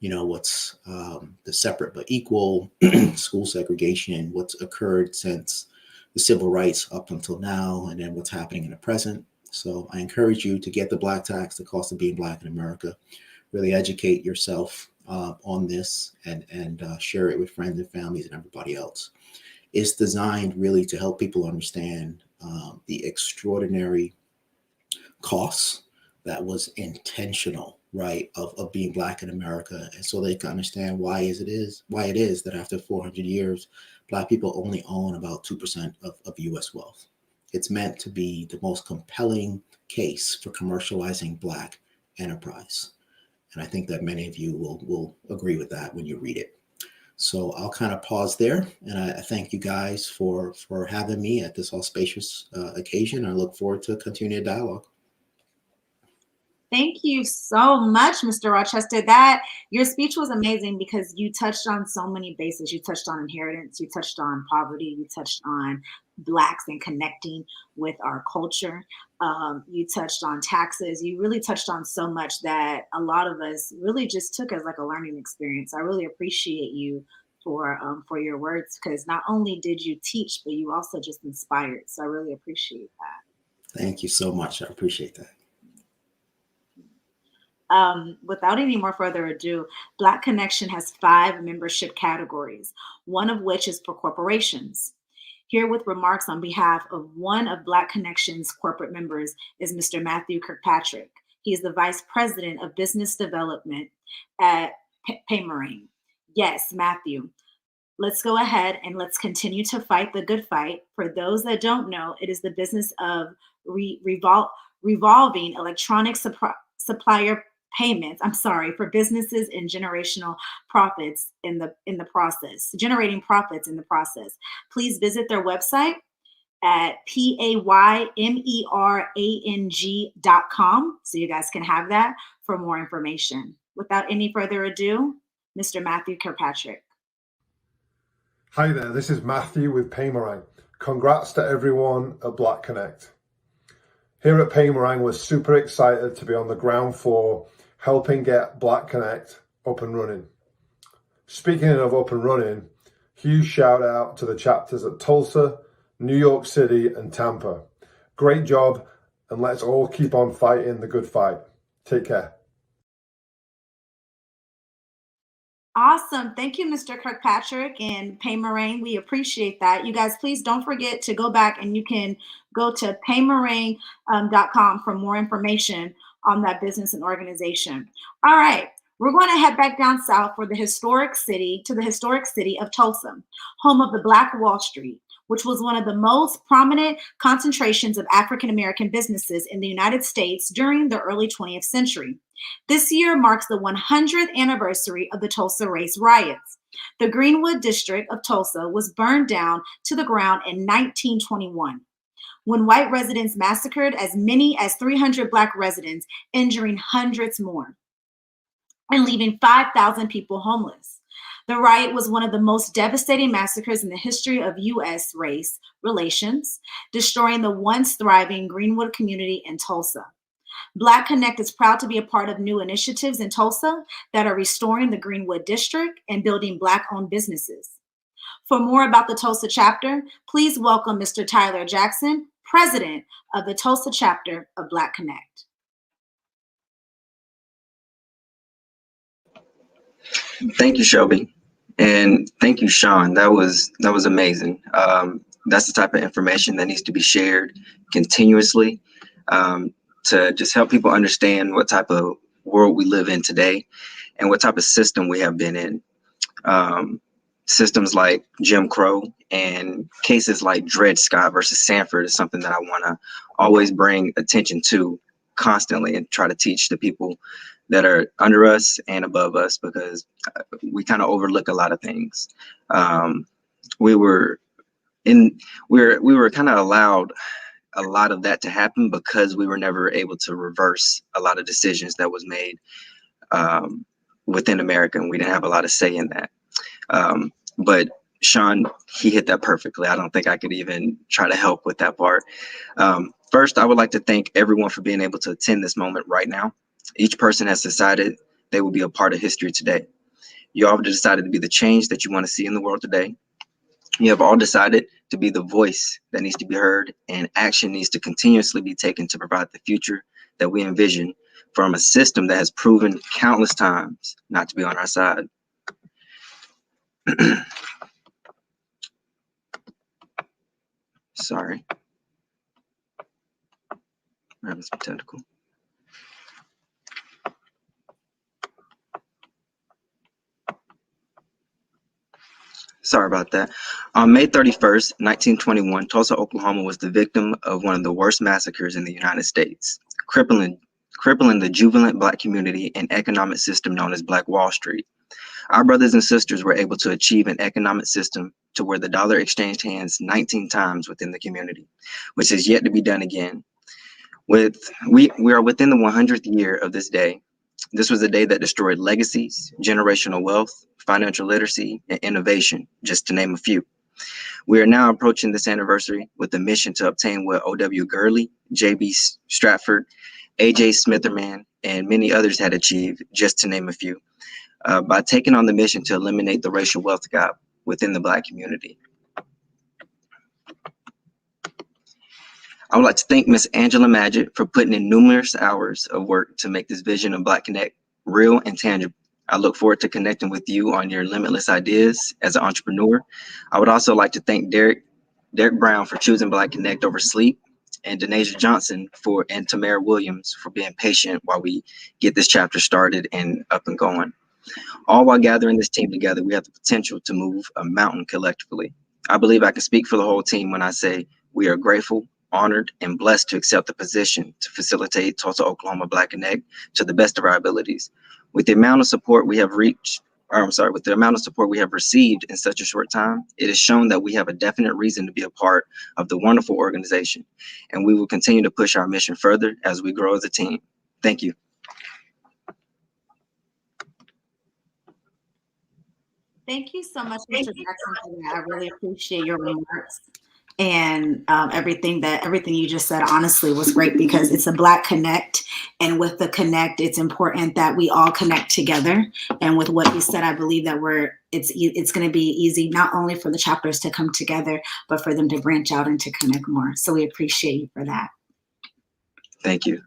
what's the separate but equal, school segregation, what's occurred since the civil rights up until now, and then what's happening in the present. So I encourage you to get the Black Tax, the cost of being Black in America. Really educate yourself on this and share it with friends and families and everybody else. It's designed really to help people understand the extraordinary costs that was intentional, right, of being Black in America, and so they can understand why it is that after 400 years, Black people only own about 2% of U.S. wealth. It's meant to be the most compelling case for commercializing Black enterprise. And I think that many of you will agree with that when you read it. So I'll kind of pause there. And I thank you guys for having me at this auspicious occasion. I look forward to continuing the dialogue. Thank you so much, Mr. Rochester. Your speech was amazing because you touched on so many bases. You touched on inheritance, you touched on poverty, you touched on Blacks and connecting with our culture. You touched on taxes. You really touched on so much that a lot of us really just took as like a learning experience. I really appreciate you for your words, because not only did you teach, but you also just inspired. So I really appreciate that. Thank you so much. I appreciate that. Without any more further ado, Black Connection has 5 membership categories, one of which is for corporations. Here with remarks on behalf of one of Black Connection's corporate members is Mr. Matthew Kirkpatrick. He is the Vice President of Business Development at Paymerang. Yes, Matthew. Let's go ahead and let's continue to fight the good fight. For those that don't know, it is the business of revolving electronic supplier payments, for businesses and generational profits in the process, generating profits in the process. Please visit their website at paymerang.com so you guys can have that for more information. Without any further ado, Mr. Matthew Kirkpatrick. Hi there, this is Matthew with Paymerang. Congrats to everyone at Black Connect. Here at Paymerang, we're super excited to be on the ground floor helping get Black Connect up and running. Speaking of up and running, huge shout out to the chapters at Tulsa, New York City, and Tampa. Great job, and let's all keep on fighting the good fight. Take care. Awesome. Thank you, Mr. Kirkpatrick and Paymerang. We appreciate that. You guys, please don't forget to go back and you can go to paymerang.com for more information on that business and organization. All right. We're going to head back down south to the historic city of Tulsa, home of the Black Wall Street, which was one of the most prominent concentrations of African-American businesses in the United States during the early 20th century. This year marks the 100th anniversary of the Tulsa race riots. The Greenwood district of Tulsa was burned down to the ground in 1921, when white residents massacred as many as 300 Black residents, injuring hundreds more, and leaving 5,000 people homeless. The riot was one of the most devastating massacres in the history of U.S. race relations, destroying the once thriving Greenwood community in Tulsa. Black Connect is proud to be a part of new initiatives in Tulsa that are restoring the Greenwood District and building Black-owned businesses. For more about the Tulsa chapter, please welcome Mr. Tyler Jackson, President of the Tulsa chapter of Black Connect. Thank you, Shelby, and thank you, Sean. That was amazing. That's the type of information that needs to be shared continuously to just help people understand what type of world we live in today and what type of system we have been in. Systems like Jim Crow and cases like Dred Scott versus Sanford is something that I want to always bring attention to constantly and try to teach the people that are under us and above us, because we kind of overlook a lot of things. We were kind of allowed a lot of that to happen because we were never able to reverse a lot of decisions that was made within America, and we didn't have a lot of say in that. But Sean, he hit that perfectly. I don't think I could even try to help with that part. First, I would like to thank everyone for being able to attend this moment right now. Each person has decided they will be a part of history today. You all have decided to be the change that you want to see in the world today. You have all decided to be the voice that needs to be heard, and action needs to continuously be taken to provide the future that we envision from a system that has proven countless times not to be on our side. Sorry. I'm having some technical. Sorry about that. On May 31st, 1921, Tulsa, Oklahoma was the victim of one of the worst massacres in the United States, crippling the jubilant Black community and economic system known as Black Wall Street. Our brothers and sisters were able to achieve an economic system to where the dollar exchanged hands 19 times within the community, which is yet to be done again. We are within the 100th year of this day. This was a day that destroyed legacies, generational wealth, financial literacy, and innovation, just to name a few. We are now approaching this anniversary with the mission to obtain what O.W. Gurley, J.B. Stratford, A.J. Smitherman, and many others had achieved, just to name a few, by taking on the mission to eliminate the racial wealth gap within the Black community. I would like to thank Ms. Angela Madgett for putting in numerous hours of work to make this vision of Black Connect real and tangible. I look forward to connecting with you on your limitless ideas as an entrepreneur. I would also like to thank Derek Brown for choosing Black Connect over sleep, and Denasia Johnson and Tamara Williams for being patient while we get this chapter started and up and going. All while gathering this team together, we have the potential to move a mountain collectively. I believe I can speak for the whole team when I say we are grateful, honored, and blessed to accept the position to facilitate Tulsa, Oklahoma Black Connect to the best of our abilities. With the amount of support we have received in such a short time, it has shown that we have a definite reason to be a part of the wonderful organization, and we will continue to push our mission further as we grow as a team. Thank you. Thank you so much, Mr. Jackson, for that. I really appreciate your remarks. And everything you just said, honestly, was great, because it's a Black Connect. And with the Connect, it's important that we all connect together. And with what you said, I believe that it's going to be easy, not only for the chapters to come together, but for them to branch out and to connect more. So we appreciate you for that. Thank you.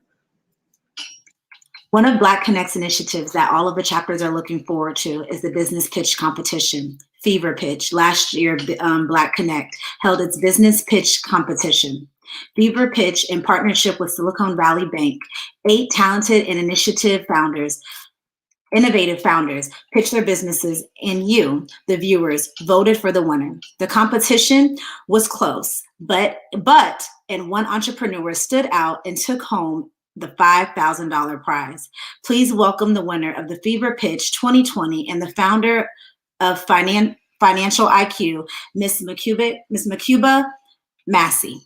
One of Black Connect's initiatives that all of the chapters are looking forward to is the business pitch competition, Fever Pitch. Last year, Black Connect held its business pitch competition. Fever Pitch, in partnership with Silicon Valley Bank, 8 talented and innovative founders, pitched their businesses, and you, the viewers, voted for the winner. The competition was close, but one entrepreneur stood out and took home the $5,000 prize. Please welcome the winner of the Fever Pitch 2020 and the founder of Financial IQ, Ms. Makuba Massey.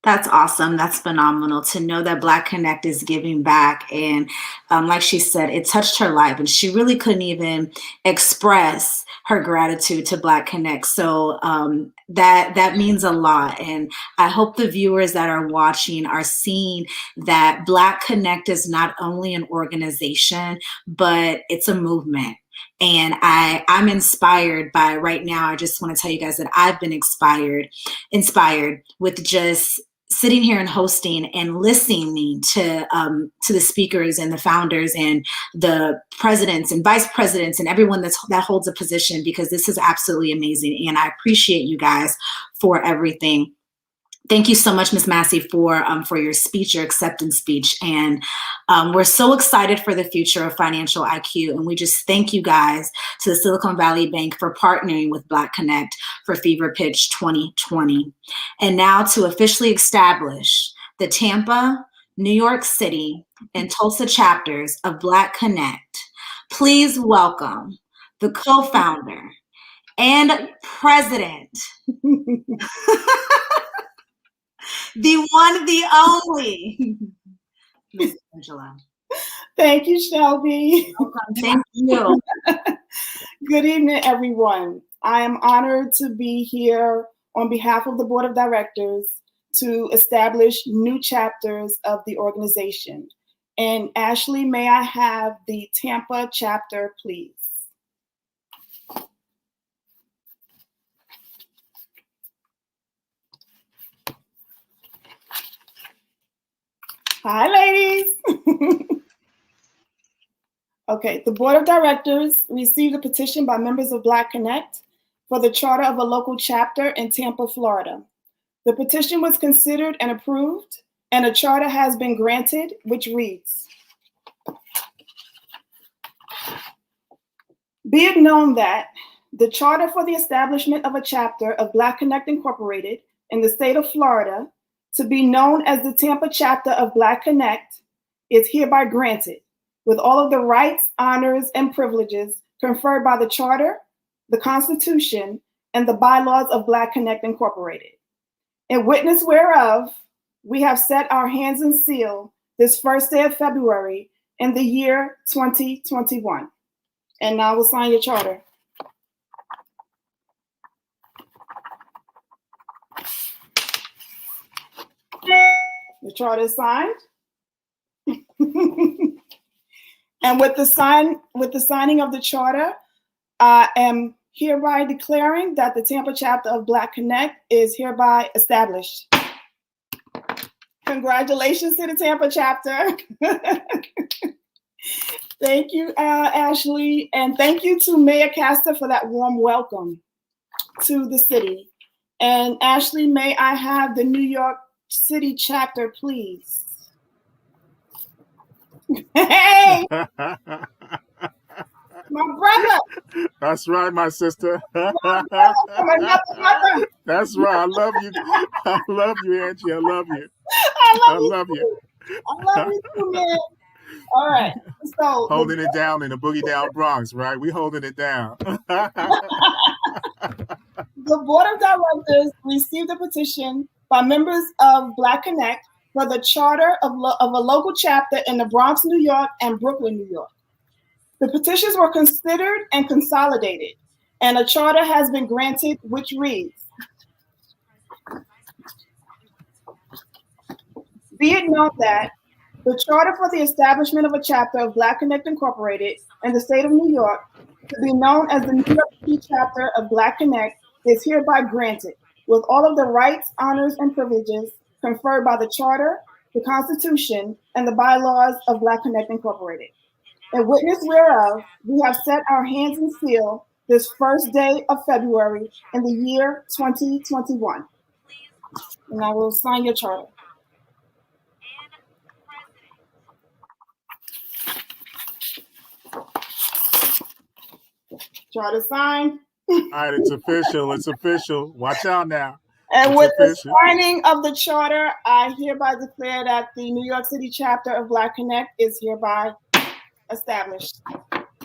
That's awesome. That's phenomenal to know that Black Connect is giving back. And like she said, it touched her life, and she really couldn't even express her gratitude to Black Connect. So that means a lot. And I hope the viewers that are watching are seeing that Black Connect is not only an organization, but it's a movement. And I'm inspired by right now. I just want to tell you guys that I've been inspired with just sitting here and hosting and listening to the speakers and the founders and the presidents and vice presidents and everyone that holds a position, because this is absolutely amazing. And I appreciate you guys for everything. Thank you so much, Ms. Massey, for your speech, your acceptance speech. And we're so excited for the future of financial IQ. And we just thank you guys to the Silicon Valley Bank for partnering with Black Connect for Fever Pitch 2020. And now to officially establish the Tampa, New York City, and Tulsa chapters of Black Connect, please welcome the co-founder and president, the one, the only, Miss Angela. Thank you, Shelby. Thank you. Good evening, everyone. I am honored to be here on behalf of the Board of Directors to establish new chapters of the organization. And Ashley, may I have the Tampa chapter, please? Hi, ladies. Okay, the Board of Directors received a petition by members of Black Connect for the charter of a local chapter in Tampa, Florida. The petition was considered and approved, and a charter has been granted, which reads, be it known that the charter for the establishment of a chapter of Black Connect Incorporated in the state of Florida, to be known as the Tampa chapter of Black Connect, is hereby granted with all of the rights, honors, and privileges conferred by the charter, the Constitution, and the bylaws of Black Connect Incorporated. In witness whereof, we have set our hands and seal this first day of February in the year 2021. And now we'll sign your charter. The charter is signed. And with the signing of the charter, I am hereby declaring that the Tampa chapter of Black Connect is hereby established. Congratulations to the Tampa chapter. Thank you, Ashley. And thank you to Mayor Castor for that warm welcome to the city. And Ashley, may I have the New York City chapter, please? Hey, my brother. That's right, my sister. My brother. That's right. I love you. I love you, Angie. I love you. I love you. I love you too, man. All right. So holding it down in the boogie down Bronx, right? We holding it down. The Board of Directors received a petition by members of Black Connect for the charter of a local chapter in the Bronx, New York, and Brooklyn, New York. The petitions were considered and consolidated, and a charter has been granted, which reads, be it known that the charter for the establishment of a chapter of Black Connect Incorporated in the state of New York, to be known as the New York City chapter of Black Connect, is hereby granted with all of the rights, honors, and privileges conferred by the charter, the Constitution, and the bylaws of Black Connect Incorporated. In witness whereof, we have set our hands and seal this first day of February in the year 2021. And I will sign your charter. Charter signed. All right, it's official. It's official. Watch out now. And with the signing of the charter, I hereby declare that the New York City chapter of Black Connect is hereby established.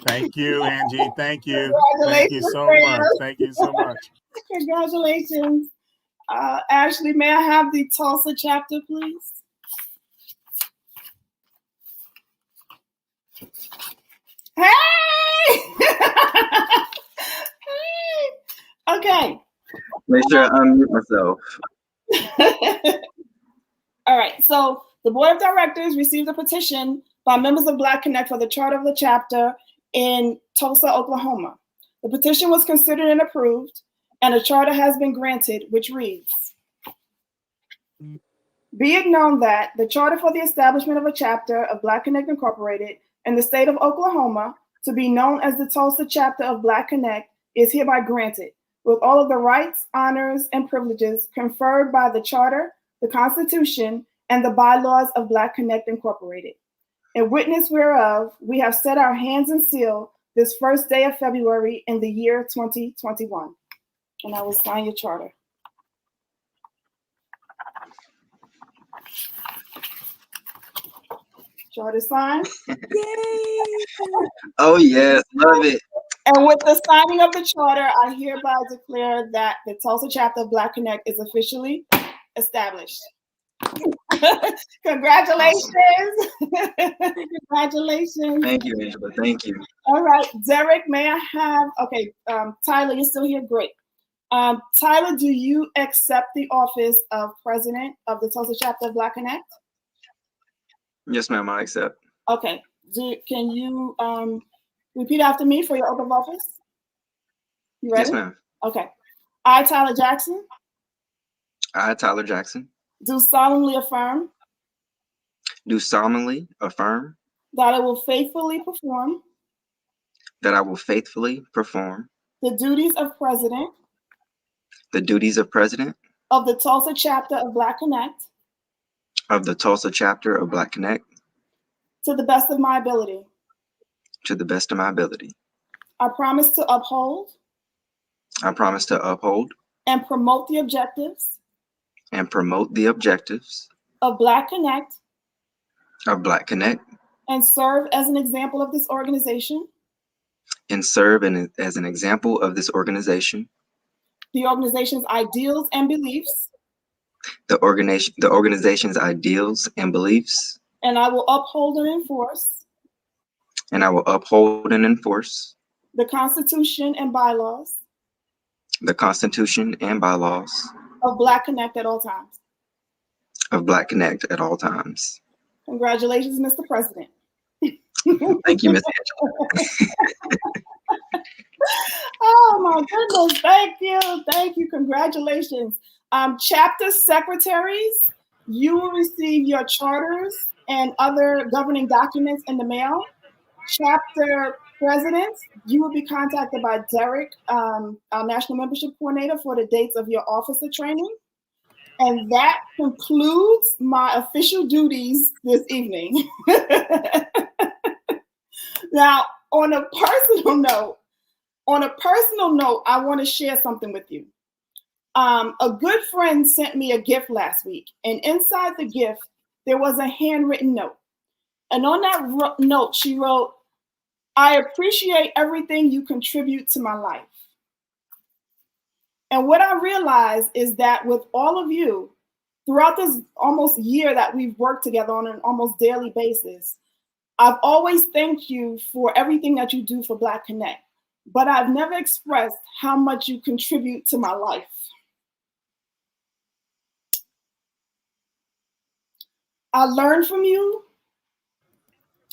Thank you, Angie. Thank you. Thank you so much. Thank you so much. Congratulations. Ashley, may I have the Tulsa chapter, please? Hey! Hey! Okay. Make sure I unmute myself. All right. So the board of directors received a petition by members of Black Connect for the charter of the chapter in Tulsa, Oklahoma. The petition was considered and approved, and a charter has been granted, which reads, be it known that the charter for the establishment of a chapter of Black Connect Incorporated in the state of Oklahoma, to be known as the Tulsa chapter of Black Connect, is hereby granted, with all of the rights, honors, and privileges conferred by the charter, the Constitution, and the bylaws of Black Connect Incorporated. In witness whereof, we have set our hands and seal this first day of February in the year 2021. And I will sign your charter. Charter signed. Yay! Oh yes, love it. And with the signing of the charter, I hereby declare that the Tulsa chapter of Black Connect is officially established. Congratulations. Congratulations. Thank you, Angela. Thank you. All right, Derek, may I have, okay, Tyler, you're still here, great. Tyler, do you accept the office of president of the Tulsa chapter of Black Connect? Yes, ma'am, I accept. Okay, can you repeat after me for your oath of office? You ready? Yes, ma'am. Okay. I, Tyler Jackson. I, Tyler Jackson. Do solemnly affirm. Do solemnly affirm. That I will faithfully perform. That I will faithfully perform. The duties of president. The duties of president. Of the Tulsa chapter of Black Connect. Of the Tulsa chapter of Black Connect. To the best of my ability. To the best of my ability. I promise to uphold. I promise to uphold. And promote the objectives. And promote the objectives. Of Black Connect. Of Black Connect. And serve as an example of this organization. And serve as an example of this organization. The organization's ideals and beliefs. The organization's ideals and beliefs. And I will uphold and enforce. And I will uphold and enforce. The Constitution and bylaws. The Constitution and bylaws. Of Black Connect at all times. Of Black Connect at all times. Congratulations, Mr. President. Thank you, Ms. Angela. Oh my goodness, thank you, congratulations. Chapter secretaries, you will receive your charters and other governing documents in the mail. Chapter presidents, you will be contacted by Derek, our national membership coordinator, for the dates of your officer training. And that concludes my official duties this evening. Now, on a personal note, I want to share something with you. A good friend sent me a gift last week, and inside the gift, there was a handwritten note. And on that note, she wrote, I appreciate everything you contribute to my life. And what I realized is that with all of you, throughout this almost year that we've worked together on an almost daily basis, I've always thanked you for everything that you do for Black Connect, but I've never expressed how much you contribute to my life. I learn from you.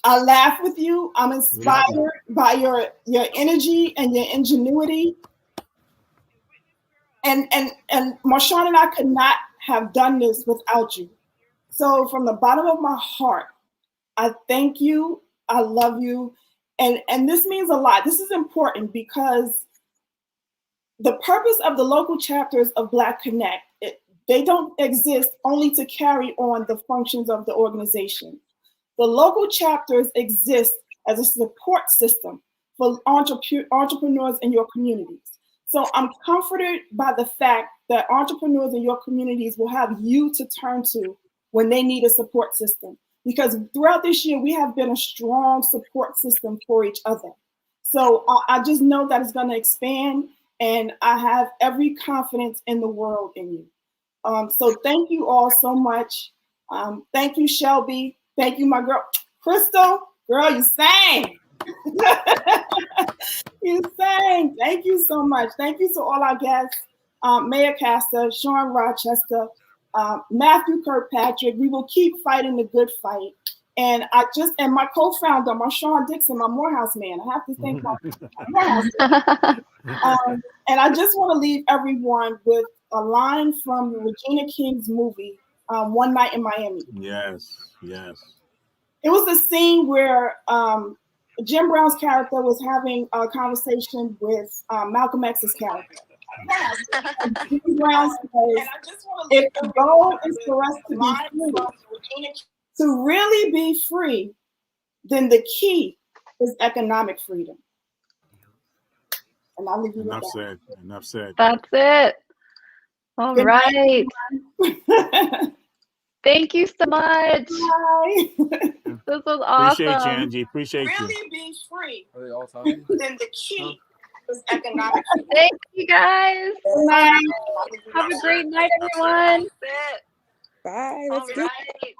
I laugh with you. I'm inspired by your energy and your ingenuity. And Marshawn and I could not have done this without you. So from the bottom of my heart, I thank you. I love you. And this means a lot. This is important because the purpose of the local chapters of Black Connect, they don't exist only to carry on the functions of the organization. The local chapters exist as a support system for entrepreneurs in your communities. So I'm comforted by the fact that entrepreneurs in your communities will have you to turn to when they need a support system. Because throughout this year, we have been a strong support system for each other. So I just know that it's going to expand, and I have every confidence in the world in you. So thank you all so much. Thank you, Shelby. Thank you, my girl, Crystal. Girl, you sang. You sang. Thank you so much. Thank you to all our guests, Mayor Castor, Sean Rochester, Matthew Kirkpatrick. We will keep fighting the good fight. And my co-founder, Marshawn Dixon, my Morehouse man. I have to thank my Morehouse man. And I just want to leave everyone with a line from Regina King's movie, One Night in Miami. Yes, yes. It was a scene where Jim Brown's character was having a conversation with Malcolm X's character. Jim Brown says, if the goal is for us to be free, to really be free, then the key is economic freedom. And I'll leave you with that. Enough said. That's it. All Good right. night, Thank you so much. Bye. This was awesome. Appreciate you, Angie. Appreciate you. Really be free. Are they all talking? Then the key is economic freedom. Thank you guys. Good night. Have a great night, everyone. Bye. That's good. Right.